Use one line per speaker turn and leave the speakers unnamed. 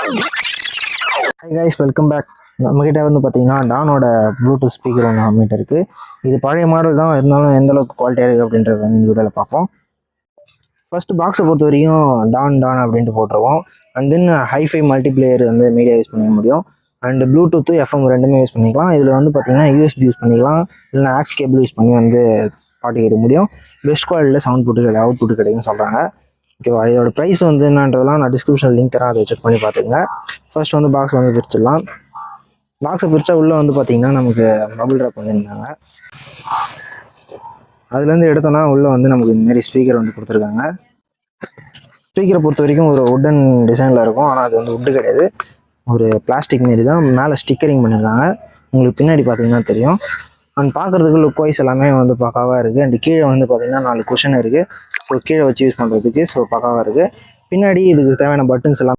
Hi guys, welcome back. நம்மக்கிட்ட வந்து பார்த்தீங்கன்னா டானோட ப்ளூடூத் ஸ்பீக்கர் ஒன்று நம்மகிட்ட இருக்குது. இது பழைய மாடல் தான், இருந்தாலும் எந்த அளவுக்கு குவாலிட்டியாக இருக்குது அப்படின்றத இந்த வீடியோவில் பார்ப்போம். ஃபஸ்ட்டு பாக்ஸை பொறுத்த வரைக்கும் டான் அப்படின்ட்டு போட்டுருவோம். அண்ட் தென் ஹைஃபை மல்டிப்ளேயர் வந்து மீடியா யூஸ் பண்ணிக்க முடியும். அண்ட் ப்ளூடூத்து எஃப்எம் ரெண்டுமே யூஸ் பண்ணிக்கலாம். இதில் வந்து பார்த்தீங்கன்னா யூஎஸ்பி யூஸ் பண்ணிக்கலாம், இல்லைனா ஆக்ஸ் கேபிள் யூஸ் பண்ணி வந்து பாட்டு கேட்க முடியும். பெஸ்ட் குவாலிட்டியில் சவுண்ட் புட்டு அவுட் புட்டு கிடைக்குன்னு சொல்கிறாங்க. ஓகேவா, இதோட ப்ரைஸ் வந்து என்னன்றதெல்லாம் நான் டிஸ்கிரிப்ஷன் லிங்க் தரேன், அதை செக் பண்ணி பார்த்துங்க. ஃபர்ஸ்ட் வந்து பாக்ஸ் வந்து பிரிச்சிடலாம். பாக்ஸை பிரித்தா உள்ளே வந்து பார்த்திங்கன்னா நமக்கு பபிள் ட்ராப் பண்ணியிருந்தாங்க. அதுலேருந்து எடுத்தோன்னா உள்ளே வந்து நமக்கு இந்தமாரி ஸ்பீக்கர் வந்து கொடுத்துருக்காங்க. ஸ்பீக்கரை பொறுத்த வரைக்கும் ஒரு உட்டன் டிசைனில் இருக்கும், ஆனால் அது வந்து உட்டு கிடையாது, ஒரு பிளாஸ்டிக் மாரி தான். மேலே ஸ்டிக்கரிங் பண்ணியிருக்காங்க, உங்களுக்கு பின்னாடி பார்த்தீங்கன்னா தெரியும். அண்ட் பார்க்குறதுக்கு லுக் வைஸ் எல்லாமே வந்து பக்காவாக இருக்குது. அண்ட் கீழே வந்து பார்த்திங்கன்னா 4 குஷன் இருக்குது, ஸோ கீழே வச்சு யூஸ் பண்ணுறதுக்கு ஸோ பக்காவாக இருக்குது. பின்னாடி இதுக்கு தேவையான பட்டன்ஸ் எல்லாம்